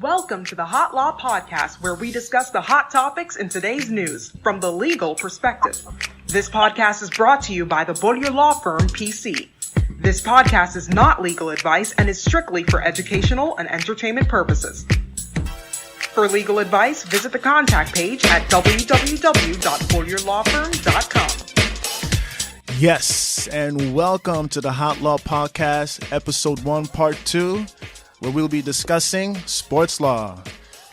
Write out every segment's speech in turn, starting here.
Welcome to the Hot Law Podcast, where we discuss the hot topics in today's news from the legal perspective. This podcast is brought to you by the Beaulieu Law Firm, PC. This podcast is not legal advice and is strictly for educational and entertainment purposes. For legal advice, visit the contact page at www.beaulieuLawFirm.com. Yes, and welcome to the Hot Law Podcast, Episode 1, Part 2, where we'll be discussing sports law.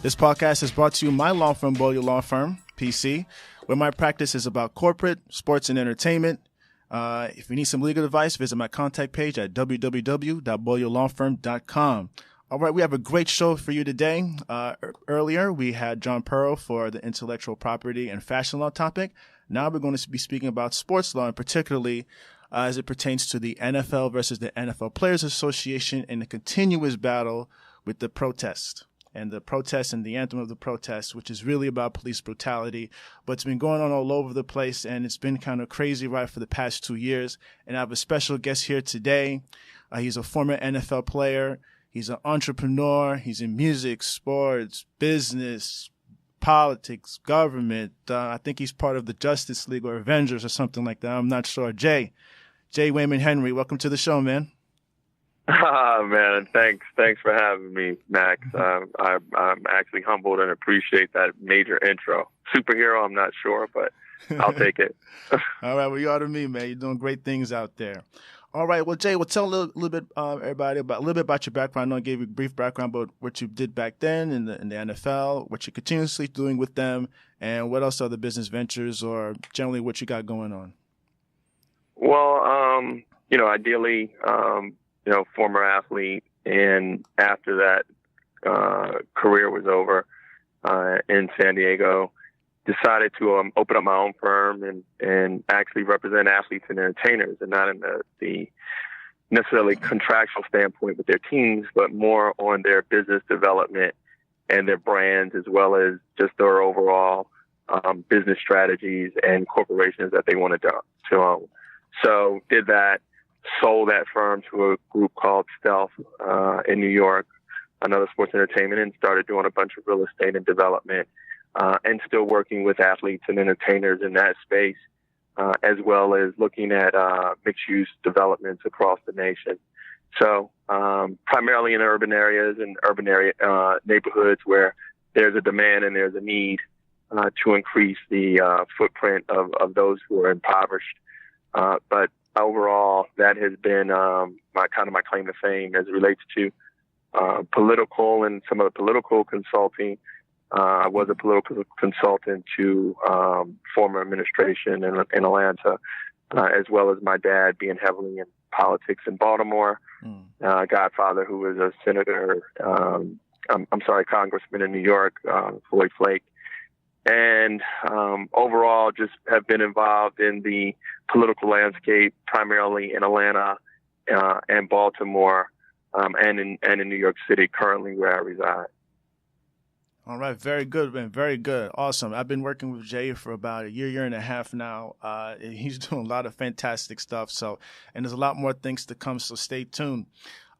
This podcast is brought to you by my law firm, Beaulieu Law Firm, PC, where my practice is about corporate, sports, and entertainment. If you need some legal advice, visit my contact page at www.beaulieuLawFirm.com. All right, we have a great show for you today. Earlier, we had John Pearl for the intellectual property and fashion law topic. Now we're going to be speaking about sports law, and particularly as it pertains to the NFL versus the NFL Players Association and the continuous battle with the protest. And the protest and the anthem of the protest, which is really about police brutality. But it's been going on all over the place, and it's been kind of crazy right for the past 2 years. And I have a special guest here today. He's a former NFL player. He's an entrepreneur. He's in music, sports, business, politics, government. I think he's part of the Justice League or Avengers or something like that. I'm not sure. Jay Wayman Henry, welcome to the show, man. Man, thanks for having me, Max. I'm actually humbled and appreciate that major intro. Superhero, I'm not sure, but I'll take it. All right, well, you ought to me, man. You're doing great things out there. All right, well, Jay, tell a little bit, everybody, a little bit about your background. I know I gave you a brief background about what you did back then in the NFL, what you're continuously doing with them, and what else are the business ventures or generally what you got going on. Well, ideally, former athlete, and after that career was over in San Diego, decided to open up my own firm and actually represent athletes and entertainers, and not in the necessarily contractual standpoint with their teams, but more on their business development and their brands, as well as just their overall business strategies and corporations that they wanted to own. So did that, sold that firm to a group called Stealth in New York, another sports entertainment, and started doing a bunch of real estate and development, and still working with athletes and entertainers in that space, as well as looking at mixed-use developments across the nation. So primarily in urban areas and neighborhoods where there's a demand and there's a need to increase the footprint of those who are impoverished. But overall, that has been my claim to fame as it relates to political and some of the political consulting. I was a political consultant to former administration in Atlanta, as well as my dad being heavily in politics in Baltimore. Godfather, who was a senator, congressman in New York, Floyd Flake. And overall, just have been involved in the political landscape, primarily in Atlanta and Baltimore, and in New York City, currently where I reside. All right, very good, man. Very good. Awesome. I've been working with Jay for about a year and a half now. He's doing a lot of fantastic stuff. And there's a lot more things to come, so stay tuned.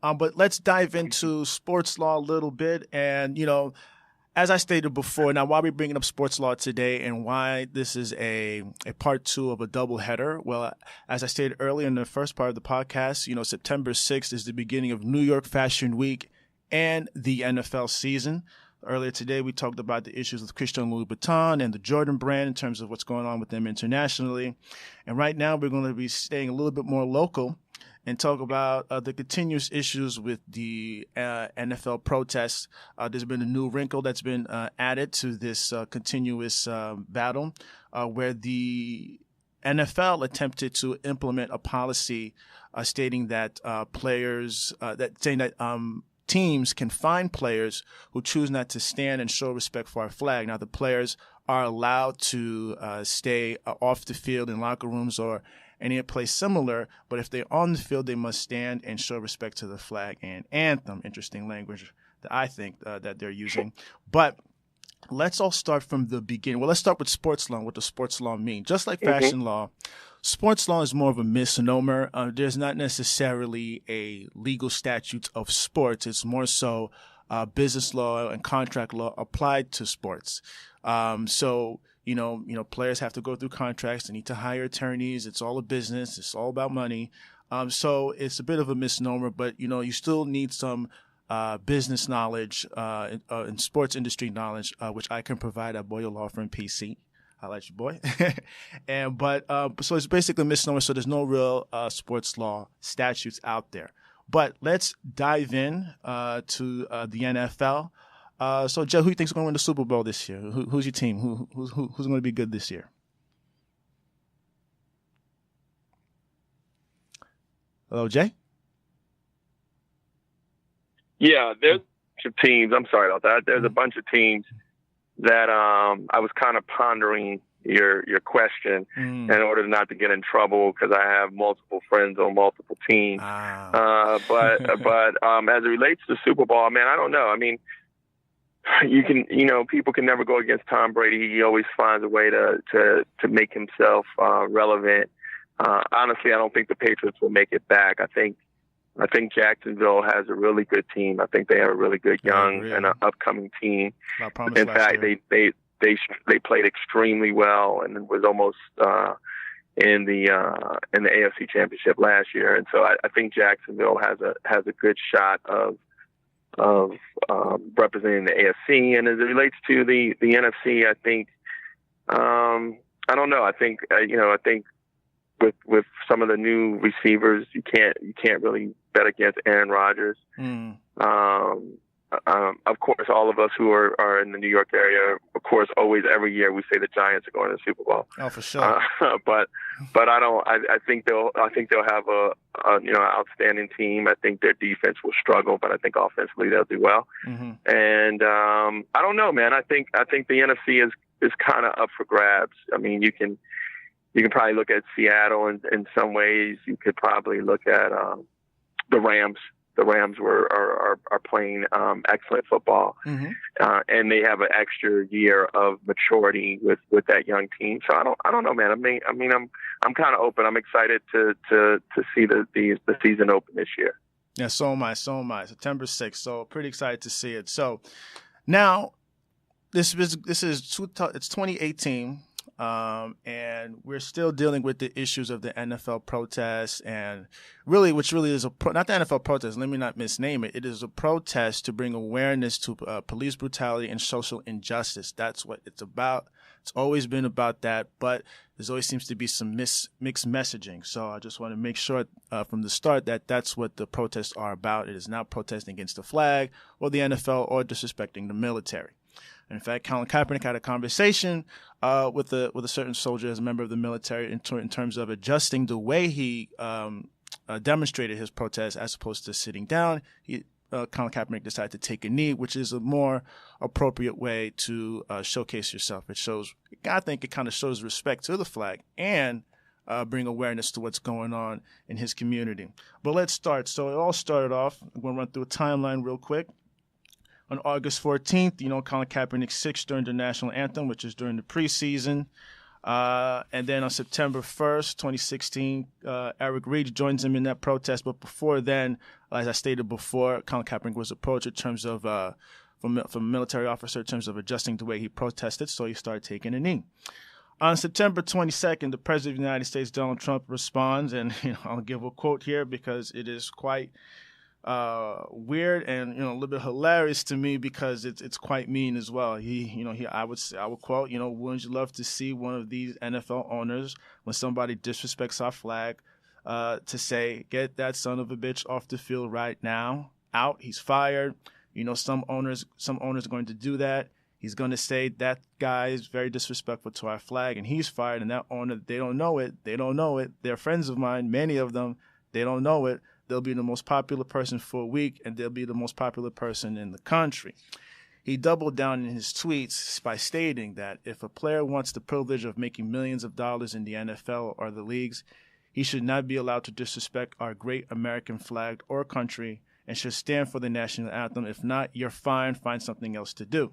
But let's dive into sports law a little bit. And, as I stated before, now why are we bringing up sports law today and why this is a part 2 of a doubleheader? Well, as I stated earlier in the first part of the podcast, September 6th is the beginning of New York Fashion Week and the NFL season. Earlier today, we talked about the issues with Christian Louboutin and the Jordan brand in terms of what's going on with them internationally. And right now, we're going to be staying a little bit more local and talk about the continuous issues with the NFL protests. There's been a new wrinkle that's been added to this continuous battle where the NFL attempted to implement a policy stating that teams can fine players who choose not to stand and show respect for our flag. Now, the players are allowed to stay off the field in locker rooms or any place similar, but if they're on the field, they must stand and show respect to the flag and anthem. Interesting language that I think that they're using. But let's all start from the beginning. Well, let's start with sports law, what does sports law mean? Just like fashion law, sports law is more of a misnomer. There's not necessarily a legal statute of sports. It's more so business law and contract law applied to sports. So players have to go through contracts. They need to hire attorneys. It's all a business. It's all about money. So it's a bit of a misnomer, but you still need some business knowledge and sports industry knowledge, which I can provide at Boyle Law Firm PC. I like you, boy. So it's basically a misnomer. So there's no real sports law statutes out there. But let's dive in to the NFL. So, Joe, who do you think is going to win the Super Bowl this year? Who's your team? Who's going to be good this year? Hello, Jay? Yeah, there's a bunch of teams. I'm sorry about that. There's a bunch of teams that I was kind of pondering your question in order not to get in trouble because I have multiple friends on multiple teams. But as it relates to Super Bowl, man, I don't know. I mean, people can never go against Tom Brady. He always finds a way to make himself relevant. Honestly, I don't think the Patriots will make it back. I think Jacksonville has a really good team. I think they have a really good young and upcoming team. In fact, they played extremely well and was almost in the AFC Championship last year. And so I think Jacksonville has a good shot of representing the AFC. And as it relates to the NFC, I think I don't know. I think with some of the new receivers, you can't really bet against Aaron Rodgers. Of course, all of us who are in the New York area, of course, always every year we say the Giants are going to the Super Bowl. Oh, for sure. But I think they'll have a outstanding team. I think their defense will struggle, but I think offensively they'll do well. And I don't know, man. I think the NFC is kind of up for grabs. I mean, you can probably look at Seattle in some ways. You could probably look at the Rams. The Rams are playing excellent football, and they have an extra year of maturity with that young team. So I don't know, man. I mean, I'm kind of open. I'm excited to see the season open this year. Yeah, so am I. September 6th. So pretty excited to see it. So now it's 2018. And we're still dealing with the issues of the NFL protests and which really is not the NFL protest. Let me not misname it. It is a protest to bring awareness to police brutality and social injustice. That's what it's about. It's always been about that, but there always seems to be some mixed messaging. So I just want to make sure from the start that that's what the protests are about. It is not protesting against the flag or the NFL or disrespecting the military. In fact, Colin Kaepernick had a conversation with a certain soldier as a member of the military in terms of adjusting the way he demonstrated his protest as opposed to sitting down. Colin Kaepernick decided to take a knee, which is a more appropriate way to showcase yourself. I think it kind of shows respect to the flag and bring awareness to what's going on in his community. But let's start. So it all started off. I'm going to run through a timeline real quick. On August 14th, Colin Kaepernick sings during the national anthem, which is during the preseason. And then on September 1st, 2016, Eric Reid joins him in that protest. But before then, as I stated before, Colin Kaepernick was approached in terms of from a military officer in terms of adjusting the way he protested, so he started taking a knee. On September 22nd, the President of the United States, Donald Trump, responds, and I'll give a quote here because it is quite weird and a little bit hilarious to me because it's quite mean as well. I would quote, wouldn't you love to see one of these NFL owners when somebody disrespects our flag to say, get that son of a bitch off the field right now, out, he's fired. Some owners are going to do that. He's going to say that guy is very disrespectful to our flag and he's fired, and that owner, they don't know it. They're friends of mine, many of them, they don't know it. They'll be the most popular person for a week, and they'll be the most popular person in the country. He doubled down in his tweets by stating that if a player wants the privilege of making millions of dollars in the NFL or the leagues, he should not be allowed to disrespect our great American flag or country and should stand for the national anthem. If not, you're fine. Find something else to do.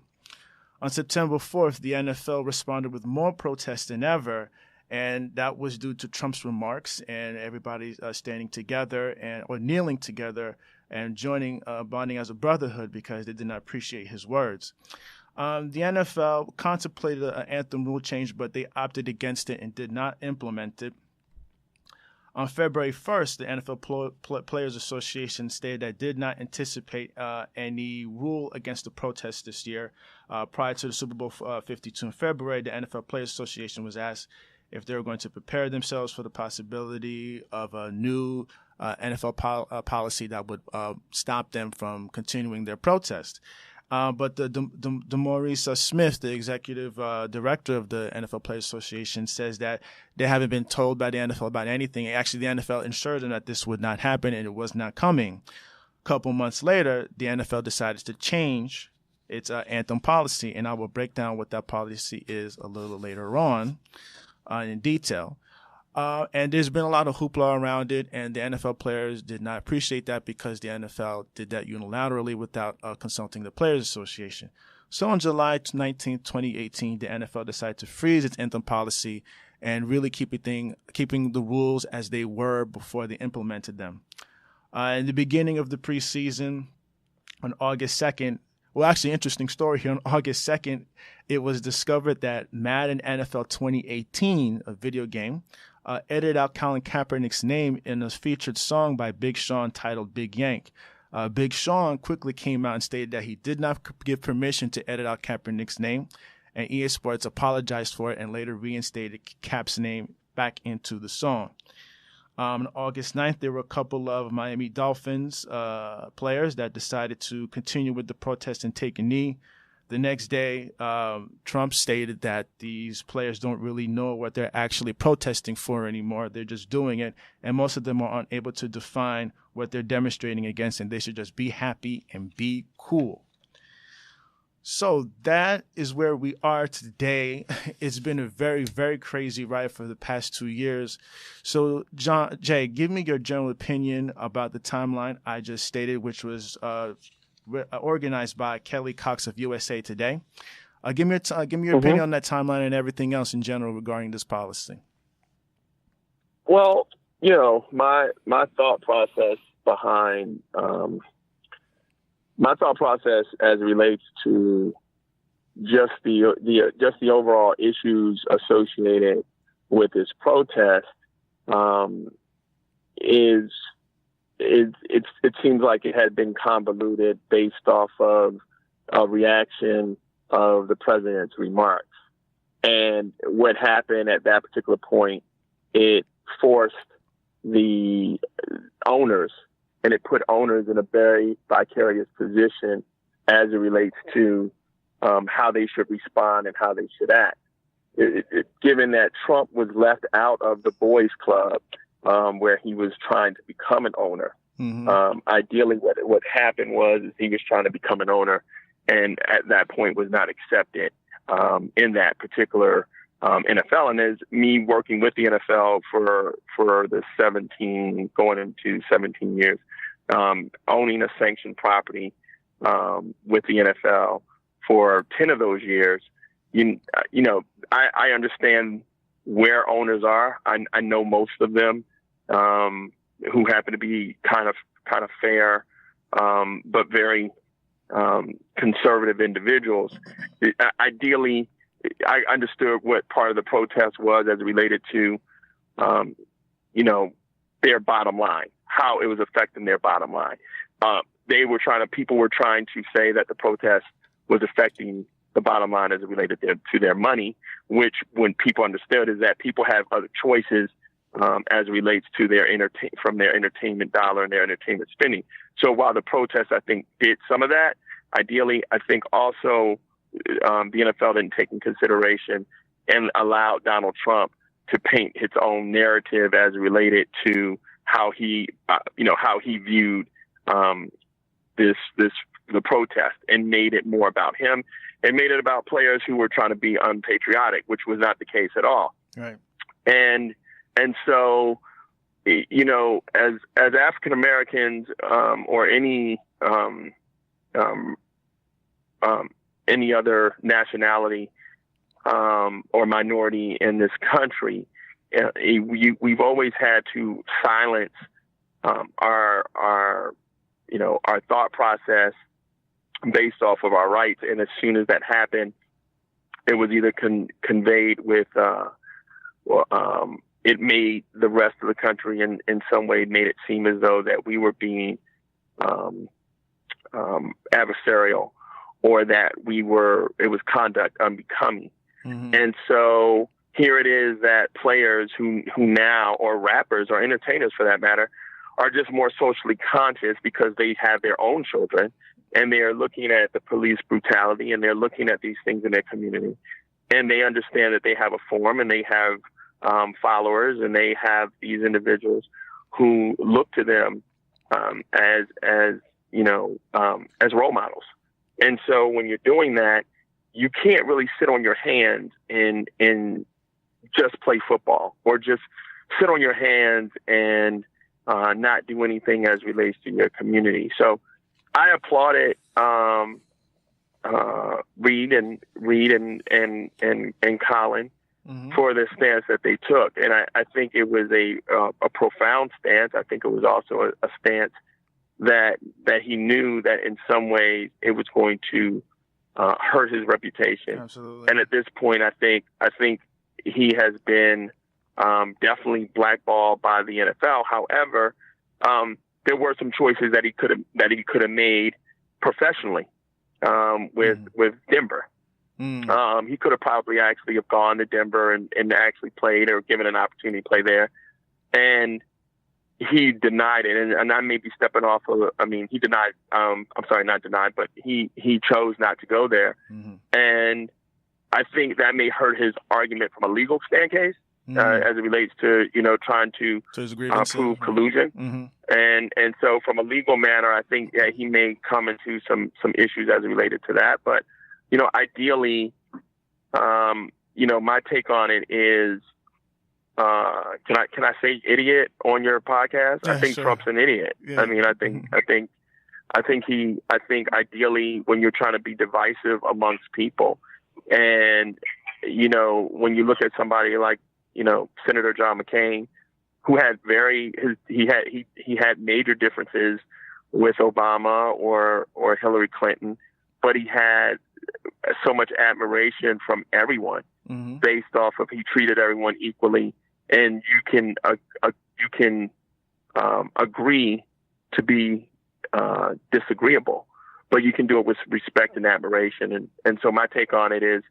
On September 4th, the NFL responded with more protests than ever, and that was due to Trump's remarks and everybody standing together or kneeling together and bonding as a brotherhood because they did not appreciate his words. The NFL contemplated an anthem rule change, but they opted against it and did not implement it. On February 1st, the NFL Players Association stated that it did not anticipate any rule against the protest this year. Prior to the Super Bowl 52 in February, the NFL Players Association was asked if they were going to prepare themselves for the possibility of a new NFL policy that would stop them from continuing their protest. But the Maurice Smith, the executive director of the NFL Players Association, says that they haven't been told by the NFL about anything. Actually, the NFL assured them that this would not happen and it was not coming. A couple months later, the NFL decided to change its anthem policy, and I will break down what that policy is a little later on in detail. And there's been a lot of hoopla around it, and the NFL players did not appreciate that because the NFL did that unilaterally without consulting the Players Association. So on July 19, 2018, the NFL decided to freeze its anthem policy and really keeping the rules as they were before they implemented them. In the beginning of the preseason, on August 2nd, well, actually, interesting story here. On August 2nd, it was discovered that Madden NFL 2018, a video game, edited out Colin Kaepernick's name in a featured song by Big Sean titled Big Yank. Big Sean quickly came out and stated that he did not give permission to edit out Kaepernick's name, and EA Sports apologized for it and later reinstated Cap's name back into the song. On August 9th, there were a couple of Miami Dolphins players that decided to continue with the protest and take a knee. The next day, Trump stated that these players don't really know what they're actually protesting for anymore. They're just doing it, and most of them are unable to define what they're demonstrating against, and they should just be happy and be cool. So that is where we are today. It's been a very, very crazy ride for the past 2 years. So, Jay, give me your general opinion about the timeline I just stated, which was organized by Kelly Cox of USA Today. Give me your opinion on that timeline and everything else in general regarding this policy. Well, my thought process behind my thought process as it relates to just the overall issues associated with this protest is it seems like it had been convoluted based off of a reaction of the president's remarks. And what happened at that particular point, it forced the owners, and it put owners in a very vicarious position as it relates to how they should respond and how they should act. Given that Trump was left out of the boys club, where he was trying to become an owner. Ideally, what happened was he was trying to become an owner, and at that point was not accepted in that particular NFL. And as me working with the NFL for the going into 17 years, owning a sanctioned property with the NFL for 10 of those years, I understand where owners are. I know most of them who happen to be kind of fair, but very conservative individuals. Ideally, I understood what part of the protest was as it related to, their bottom line, how it was affecting their bottom line. People were trying to say that the protest was affecting the bottom line as it related to their money, which when people understood is that people have other choices as it relates to from their entertainment dollar and their entertainment spending. So while the protest, I think, did some of that, ideally, I think also the NFL didn't take in consideration and allowed Donald Trump to paint his own narrative as related to how he viewed the protest, and made it more about him and made it about players who were trying to be unpatriotic, which was not the case at all. Right. And so, as African Americans or any other nationality or minority in this country, we've always had to silence our our thought process based off of our rights. And as soon as that happened, it was either conveyed with, it made the rest of the country in some way made it seem as though that we were being adversarial, or that it was conduct unbecoming. Mm-hmm. And so here it is that players who now, or rappers or entertainers for that matter, are just more socially conscious because they have their own children, and they are looking at the police brutality, and they're looking at these things in their community, and they understand that they have a forum, and they have followers, and they have these individuals who look to them as role models. And so when you're doing that, you can't really sit on your hands and just play football, or just sit on your hands and not do anything as relates to your community. So I applauded Reed and Colin mm-hmm. for the stance that they took, and I think it was a profound stance. I think it was also a stance that he knew that in some ways it was going to hurt his reputation. Absolutely. And at this point, I think he has been definitely blackballed by the NFL. However, there were some choices that he could have made professionally with Denver. He could have probably actually have gone to Denver and actually played, or given an opportunity to play there, and he denied it. And I may be stepping off of, he denied, I'm sorry, not denied, but he chose not to go there. Mm-hmm. And I think that may hurt his argument from a legal stand case, as it relates to, trying to prove collusion. Mm-hmm. And so from a legal manner, I think he may come into some issues as it related to that. But, ideally, my take on it is, can I say idiot on your podcast? Yeah, I think sure. Trump's an idiot. Yeah. I think ideally, when you're trying to be divisive amongst people, and when you look at somebody like Senator John McCain, who had he had major differences with Obama or Hillary Clinton, but he had so much admiration from everyone mm-hmm. based off of he treated everyone equally. And you can agree to be disagreeable, but you can do it with respect and admiration. And so my take on it is,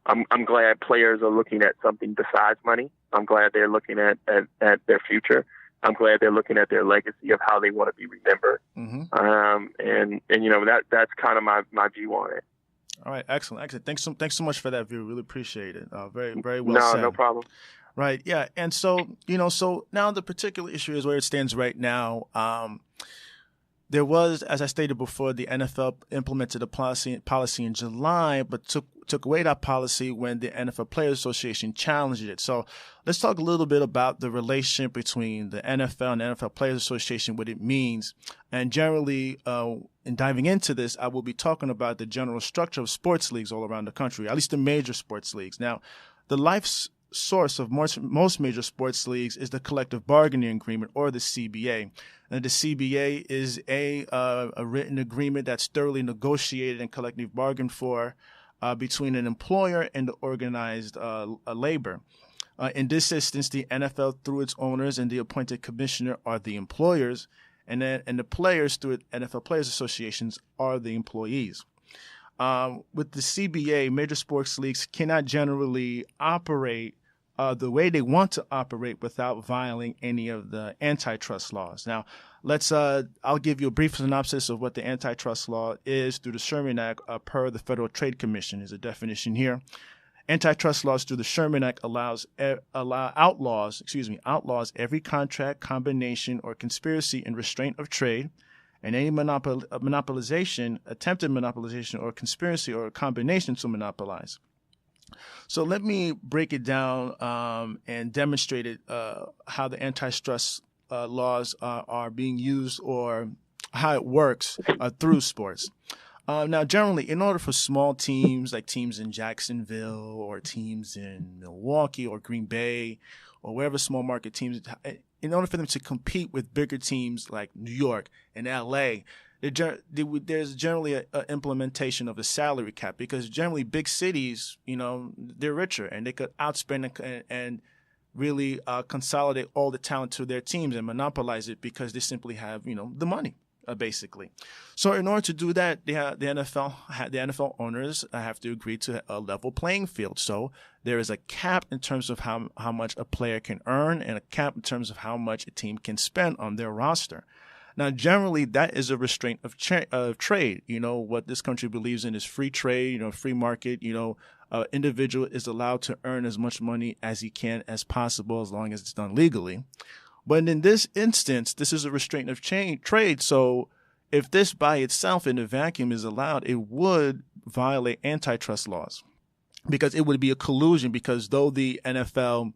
I'm glad players are looking at something besides money. I'm glad they're looking at their future. I'm glad they're looking at their legacy of how they want to be remembered. Mm-hmm. And that's kind of my view on it. All right, excellent. Thanks so much for that view. Really appreciate it. Very very well said. No problem. Right. Yeah. And so, so now the particular issue is where it stands right now. There was, as I stated before, the NFL implemented a policy in July, but took away that policy when the NFL Players Association challenged it. So let's talk a little bit about the relationship between the NFL and the NFL Players Association, what it means. And generally, in diving into this, I will be talking about the general structure of sports leagues all around the country, at least the major sports leagues. Now, the life's source of most major sports leagues is the collective bargaining agreement, or the CBA. And the CBA is a written agreement that's thoroughly negotiated and collectively bargained for between an employer and the organized labor. In this instance, the NFL, through its owners and the appointed commissioner, are the employers, and the players, through NFL Players Associations, are the employees. With the CBA, major sports leagues cannot generally operate the way they want to operate without violating any of the antitrust laws. Now, I'll give you a brief synopsis of what the antitrust law is through the Sherman Act per the Federal Trade Commission. There's a definition here. Antitrust laws through the Sherman Act outlaws every contract, combination, or conspiracy in restraint of trade, and any monopolization, attempted monopolization, or conspiracy or combination to monopolize. So let me break it down and demonstrate it, how the antitrust laws are being used, or how it works through sports. Now, generally, in order for small teams, like teams in Jacksonville or teams in Milwaukee or Green Bay or wherever small market teams, in order for them to compete with bigger teams like New York and LA, there's generally a implementation of the salary cap, because generally big cities, they're richer and they could outspend and really consolidate all the talent to their teams and monopolize it because they simply have, the money, basically. So in order to do that, the NFL owners have to agree to a level playing field. So there is a cap in terms of how much a player can earn and a cap in terms of how much a team can spend on their roster. Now, generally, that is a restraint of trade. What this country believes in is free trade, free market. Individual is allowed to earn as much money as he can as possible as long as it's done legally. But in this instance, this is a restraint of trade. So if this by itself in a vacuum is allowed, it would violate antitrust laws because it would be a collusion, because though the NFL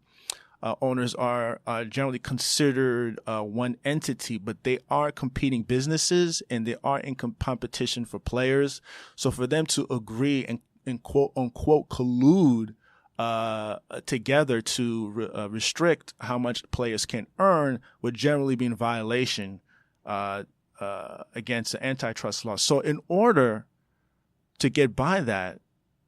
owners are generally considered one entity, but they are competing businesses and they are in competition for players. So for them to agree and quote unquote collude together to restrict how much players can earn would generally be in violation against the antitrust law. So in order to get by that,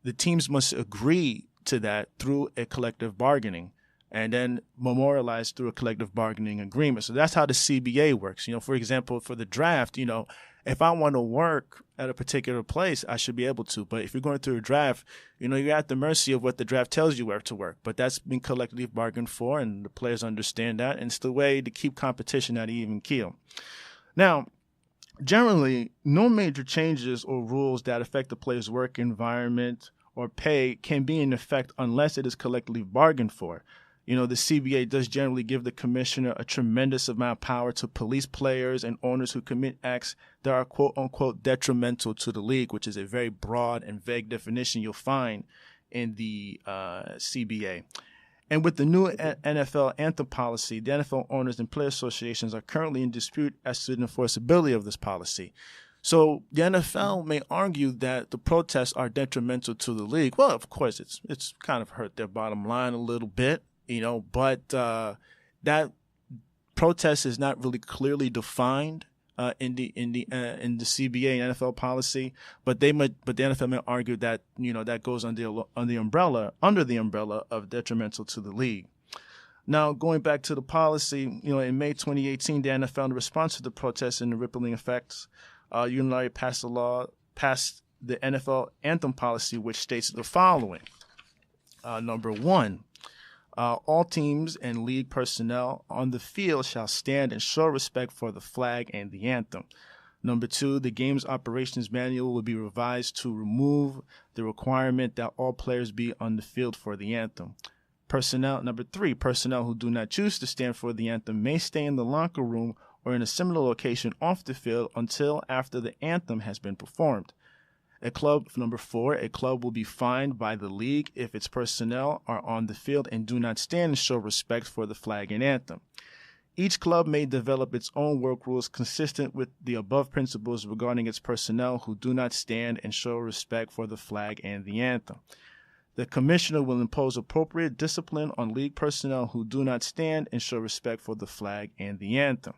the teams must agree to that through a collective bargaining, and then memorialized through a collective bargaining agreement. So that's how the CBA works. For example, for the draft, if I want to work at a particular place, I should be able to. But if you're going through a draft, you're at the mercy of what the draft tells you where to work. But that's been collectively bargained for, and the players understand that. And it's the way to keep competition at an even keel. Now, generally, no major changes or rules that affect the player's work environment or pay can be in effect unless it is collectively bargained for. The CBA does generally give the commissioner a tremendous amount of power to police players and owners who commit acts that are quote unquote detrimental to the league, which is a very broad and vague definition you'll find in the CBA. And with the new NFL Anthem policy, the NFL owners and player associations are currently in dispute as to the enforceability of this policy. So the NFL may argue that the protests are detrimental to the league. Well, of course, it's kind of hurt their bottom line a little bit. But that protest is not really clearly defined in the CBA and NFL policy. But the NFL may argue that that goes under the umbrella of detrimental to the league. Now, going back to the policy, in May 2018, the NFL, in response to the protests and the rippling effects, unilaterally passed the NFL Anthem policy, which states the following: number one. All teams and league personnel on the field shall stand and show respect for the flag and the anthem. Number two, the game's operations manual will be revised to remove the requirement that all players be on the field for the anthem. Number three, personnel who do not choose to stand for the anthem may stay in the locker room or in a similar location off the field until after the anthem has been performed. Number four, a club will be fined by the league if its personnel are on the field and do not stand and show respect for the flag and anthem. Each club may develop its own work rules consistent with the above principles regarding its personnel who do not stand and show respect for the flag and the anthem. The commissioner will impose appropriate discipline on league personnel who do not stand and show respect for the flag and the anthem.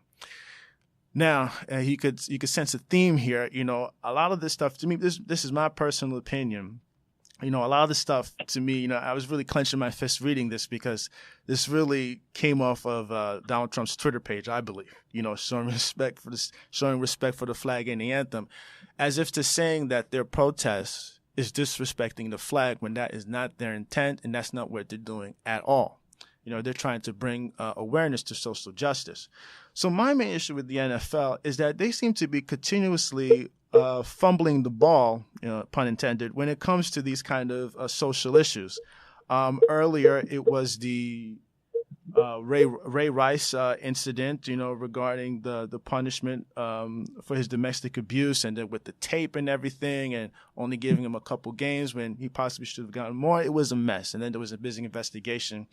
Now, you could sense a theme here. A lot of this stuff, to me, this is my personal opinion. A lot of this stuff, to me, I was really clenching my fist reading this because this really came off of Donald Trump's Twitter page, I believe. Showing respect for the flag and the anthem, as if to saying that their protest is disrespecting the flag when that is not their intent and that's not what they're doing at all. They're trying to bring awareness to social justice. So my main issue with the NFL is that they seem to be continuously fumbling the ball, pun intended, when it comes to these kind of social issues. Earlier, it was the Ray Rice incident, regarding the punishment for his domestic abuse, and then with the tape and everything, and only giving him a couple games when he possibly should have gotten more. It was a mess. And then there was a busy investigation.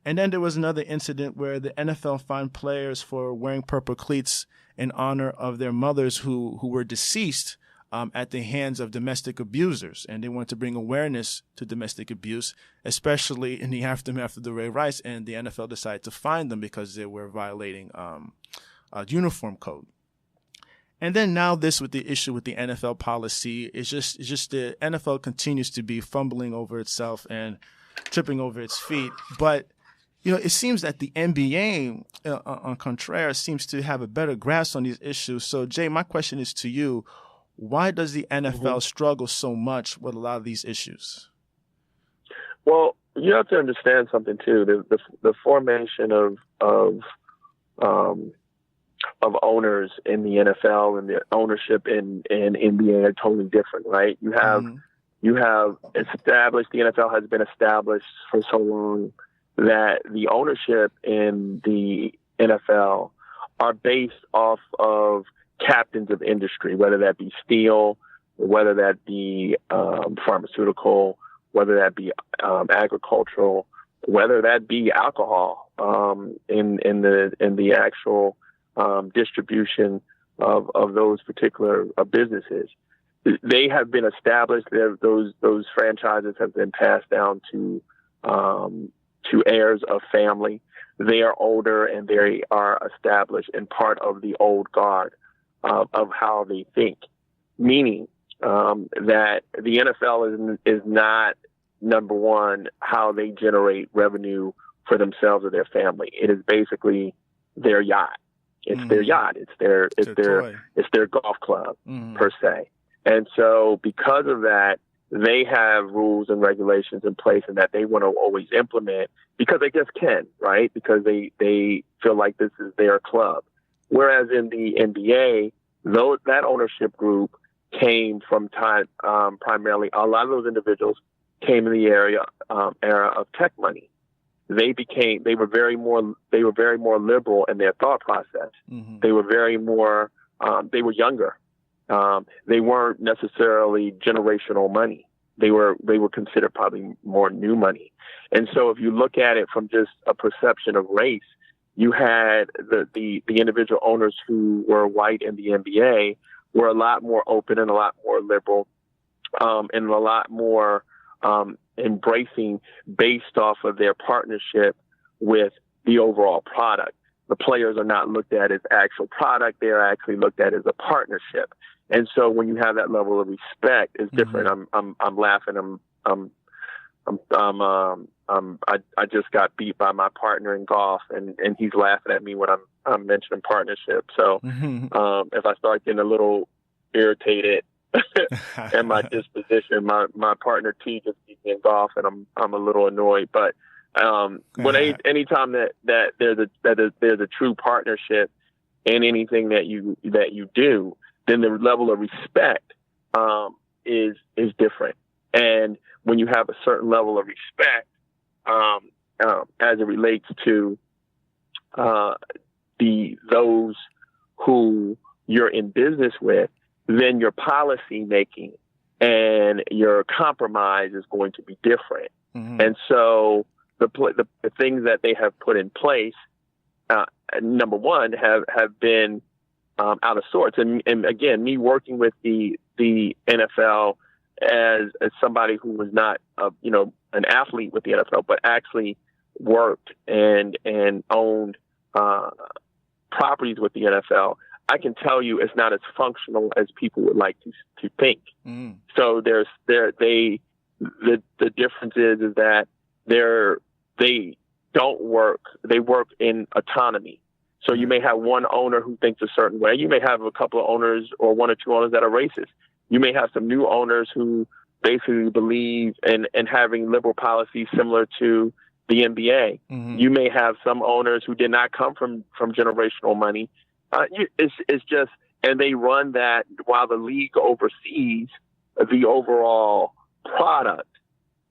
And then there was another incident where the NFL fined players for wearing purple cleats in honor of their mothers who were deceased at the hands of domestic abusers. And they wanted to bring awareness to domestic abuse, especially in the aftermath of the Ray Rice. And the NFL decided to fine them because they were violating uniform code. And then now this with the issue with the NFL policy is just the NFL continues to be fumbling over itself and tripping over its feet. But it seems that the NBA, on contrary, seems to have a better grasp on these issues. So, Jay, my question is to you: why does the NFL struggle so much with a lot of these issues? Well, you have to understand something too. The formation of owners in the NFL and the ownership in NBA are totally different, right? You have established, the NFL has been established for so long that the ownership in the NFL are based off of captains of industry, whether that be steel, whether that be pharmaceutical, whether that be agricultural, whether that be alcohol, in the actual distribution of those particular businesses. They have been established. Those franchises have been passed down to heirs of family. They are older and they are established and part of the old guard of how they think, meaning that the NFL is not, number one, how they generate revenue for themselves or their family. It is basically their yacht. It's their yacht. It's their golf club per se. And so because of that, they have rules and regulations in place and that they want to always implement because they just can, right? Because they feel like this is their club. Whereas in the NBA, that ownership group came from primarily, a lot of those individuals came in the era of tech money. They were very more liberal in their thought process. They were they were younger. They weren't necessarily generational money. They were considered probably more new money. And so if you look at it from just a perception of race, you had the individual owners who were white in the NBA were a lot more open and a lot more liberal, and a lot more embracing based off of their partnership with the overall product. The players are not looked at as actual product; they are actually looked at as a partnership. And so when you have that level of respect, it's different. I'm laughing. I just got beat by my partner in golf, and he's laughing at me when I'm mentioning partnership. So if I start getting a little irritated and my disposition, my partner T just beat me in golf, and I'm a little annoyed. But anytime that there's a true partnership in anything that you do, then the level of respect is different. And when you have a certain level of respect, as it relates to those who you're in business with, then your policy making and your compromise is going to be different. And so the things that they have put in place, number one, have been out of sorts. And again, me working with the NFL as somebody who was not, an athlete with the NFL, but actually worked and owned properties with the NFL, I can tell you it's not as functional as people would like to think. So the difference is that they don't work. They work in autonomy. So you may have one owner who thinks a certain way. You may have a couple of owners or one or two owners that are racist. You may have some new owners who basically believe in having liberal policies similar to the NBA. You may have some owners who did not come from generational money. It's just, and they run that while the league oversees the overall product.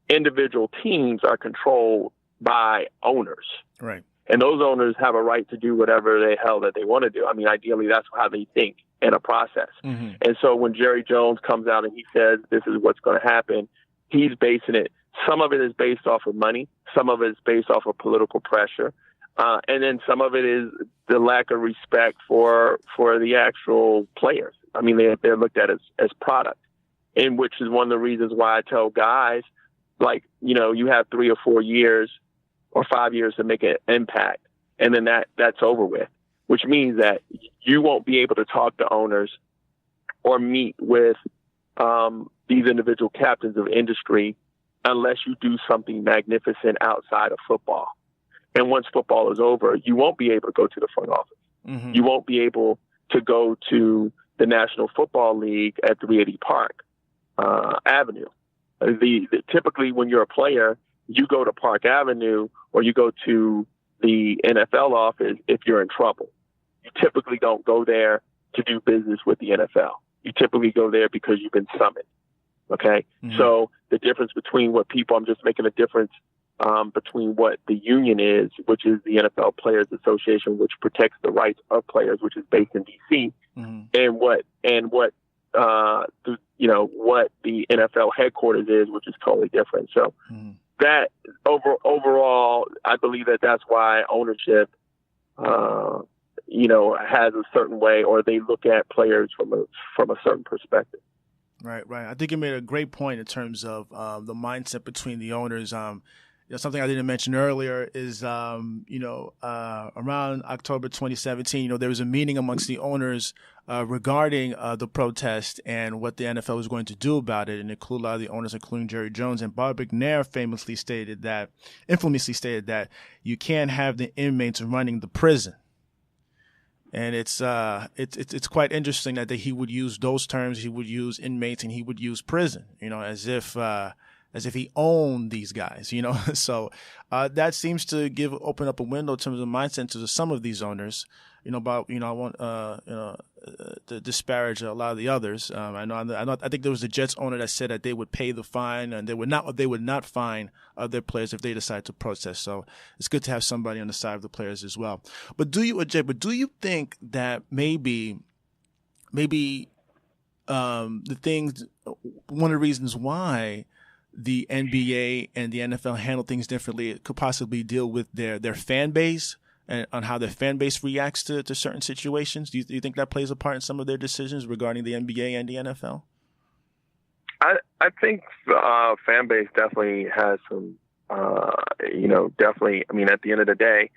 Individual teams are controlled by owners. Right. And those owners have a right to do whatever the hell that they want to do. I mean, ideally, that's how they think in a process. And so when Jerry Jones comes out and he says, this is what's going to happen, he's basing it. Some of it is based off of money. Some of it is based off of political pressure. And then some of it is the lack of respect for the actual players. I mean, they're looked at as product, and which is one of the reasons why I tell guys, like, you have 3 or 4 years or 5 years to make an impact, and then that's over with. which means that you won't be able to talk to owners or meet with these individual captains of industry unless you do something magnificent outside of football. And once football is over, you won't be able to go to the front office. Mm-hmm. You won't be able to go to the National Football League at 380 Park Avenue. Typically, when you're a player, you go to Park Avenue or you go to the NFL office if you're in trouble. You typically don't go there to do business with the NFL. You typically go there because you've been summoned. Okay? Mm-hmm. So the difference between I'm just making a difference between what the union is, which is the NFL Players Association, which protects the rights of players, which is based in D.C., mm-hmm. and what the NFL headquarters is, which is totally different. So mm-hmm. that overall, I believe that's why ownership, has a certain way, or they look at players from a certain perspective. Right. I think you made a great point in terms of the mindset between the owners. Something I didn't mention earlier is, around October 2017, there was a meeting amongst the owners regarding the protest and what the NFL was going to do about it, and include a lot of the owners, including Jerry Jones. And Bob McNair infamously stated that you can't have the inmates running the prison. And it's quite interesting that he would use those terms. He would use inmates and he would use prison, as if he owned these guys, So that seems to open up a window in terms of mindset to some of these owners. About I want to disparage a lot of the others. I think there was a Jets owner that said that they would pay the fine and they would not fine their players if they decide to protest. So it's good to have somebody on the side of the players as well. But do you think that maybe the things, one of the reasons why the NBA and the NFL handle things differently could possibly deal with their fan base and on how their fan base reacts to certain situations? Do you think that plays a part in some of their decisions regarding the NBA and the NFL? I think fan base definitely has some, definitely. I mean, at the end of the day,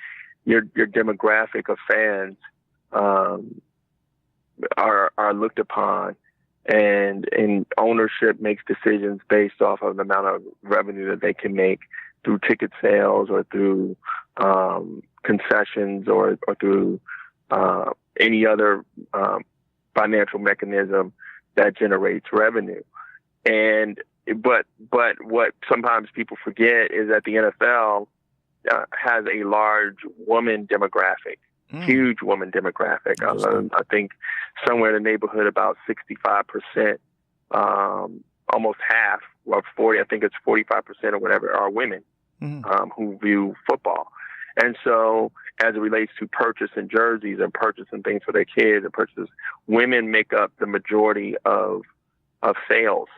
your demographic of fans are looked upon, and ownership makes decisions based off of the amount of revenue that they can make through ticket sales or through concessions or through any other financial mechanism that generates revenue. But what sometimes people forget is that the NFL has a large woman demographic, huge woman demographic. I think somewhere in the neighborhood about 65%, almost half of 40, I think it's 45% or whatever, are women who view football. And so as it relates to purchasing jerseys and purchasing things for their kids and women make up the majority of sales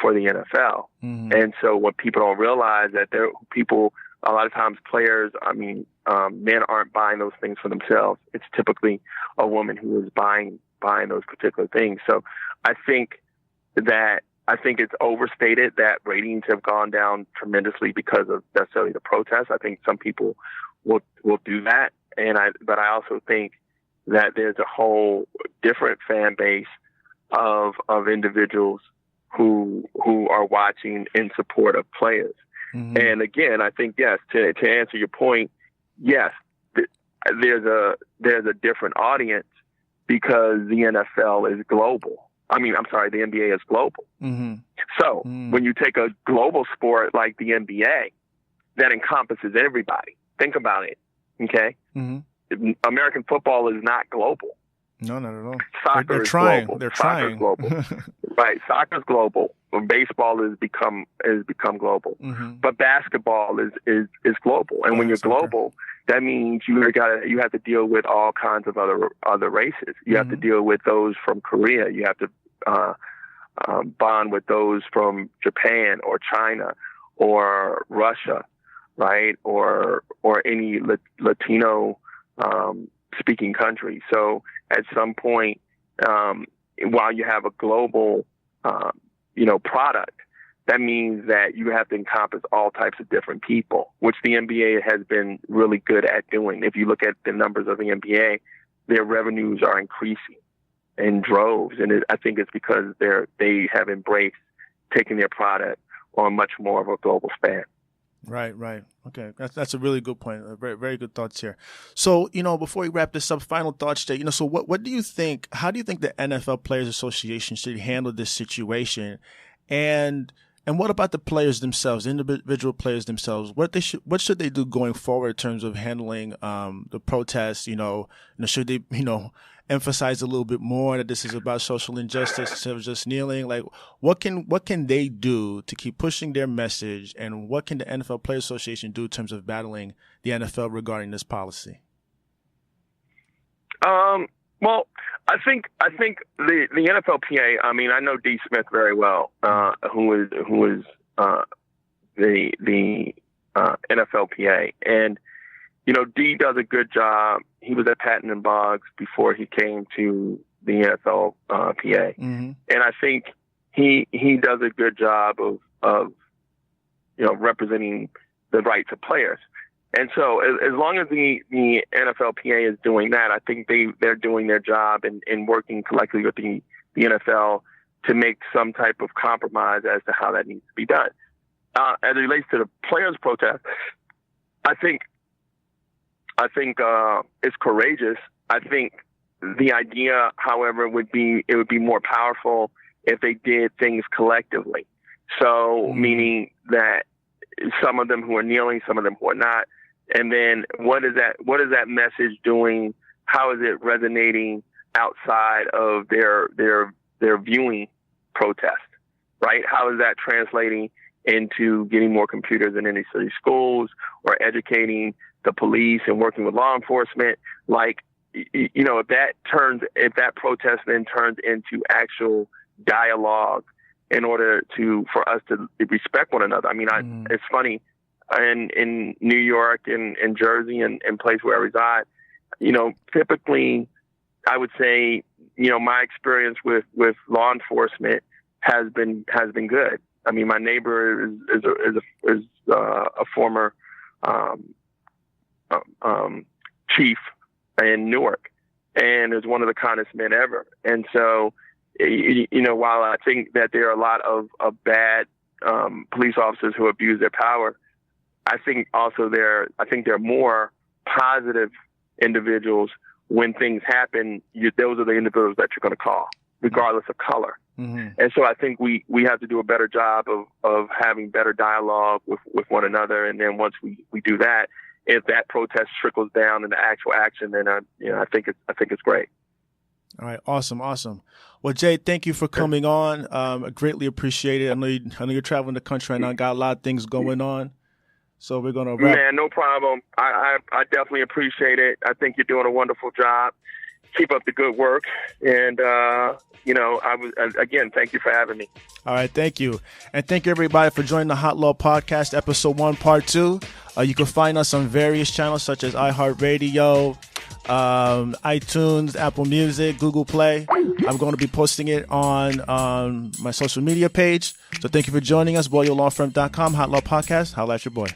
for the NFL. Mm-hmm. And so what people don't realize that a lot of times players, men aren't buying those things for themselves. It's typically a woman who is buying those particular things. So I think it's overstated that ratings have gone down tremendously because of necessarily the protests. I think some people will do that. But I also think that there's a whole different fan base of individuals who are watching in support of players. Mm-hmm. And again, I think, yes, to answer your point, yes, there's a different audience because the NFL is global. The NBA is global. Mm-hmm. So when you take a global sport like the NBA that encompasses everybody, think about it, okay? Mm-hmm. American football is not global. No, not at all. Soccer is trying. Global. They're trying. Global. Right. Soccer's global. Baseball has become global. Mm-hmm. But basketball is global. And when you're global, that means you have to deal with all kinds of other races. You have to deal with those from Korea. You have to bond with those from Japan or China or Russia, right? Or any Latino speaking country. So at some point, while you have a global, product, that means that you have to encompass all types of different people, which the NBA has been really good at doing. If you look at the numbers of the NBA, their revenues are increasing in droves, and I think it's because they have embraced taking their product on much more of a global span. Right. Okay, that's a really good point. Very, very good thoughts here. So, before we wrap this up, final thoughts, Jay. So what do you think? How do you think the NFL Players Association should handle this situation? And what about the players themselves, individual players themselves? What should they do going forward in terms of handling the protests? Should they emphasize a little bit more that this is about social injustice instead of just kneeling? Like, what can they do to keep pushing their message, and what can the NFL Players Association do in terms of battling the NFL regarding this policy? Well, I think the NFLPA. I mean, I know D. Smith very well, who is the NFLPA, and D does a good job. He was at Patton and Boggs before he came to the NFLPA, and I think he does a good job of representing the rights of players. And so as long as the NFLPA is doing that, I think they're doing their job and working collectively with the NFL to make some type of compromise as to how that needs to be done. As it relates to the players' protest, I think it's courageous. I think the idea, however, would be more powerful if they did things collectively. So meaning that some of them who are kneeling, some of them who are not. And then what is that message doing? How is it resonating outside of their viewing protest, right? How is that translating into getting more computers in any city schools, or educating the police and working with law enforcement? Like, if that protest then turns into actual dialogue in order for us to respect one another. I mean, it's funny. In New York and Jersey and place where I reside, typically I would say, my experience with law enforcement has been good. I mean, my neighbor is a former chief in Newark, and is one of the kindest men ever. And so, while I think that there are a lot of bad police officers who abuse their power, I think also there are more positive individuals. When things happen, those are the individuals that you're going to call, regardless of color. And so I think we have to do a better job of having better dialogue with one another. And then once we do that, if that protest trickles down into actual action, then I think it's great. All right, awesome. Well, Jay, thank you for coming on. I greatly appreciate it. I know you're traveling the country right now. Got a lot of things going on. So we're going to wrap. Man, no problem. I definitely appreciate it. I think you're doing a wonderful job. Keep up the good work. And, again, thank you for having me. All right. Thank you. And thank you, everybody, for joining the Hot Law Podcast, Episode 1, Part 2. You can find us on various channels such as iHeartRadio, iTunes, Apple Music, Google Play. I'm going to be posting it on my social media page. So thank you for joining us. BoyerLawFirm.com, Hot Law Podcast. Holla at your boy.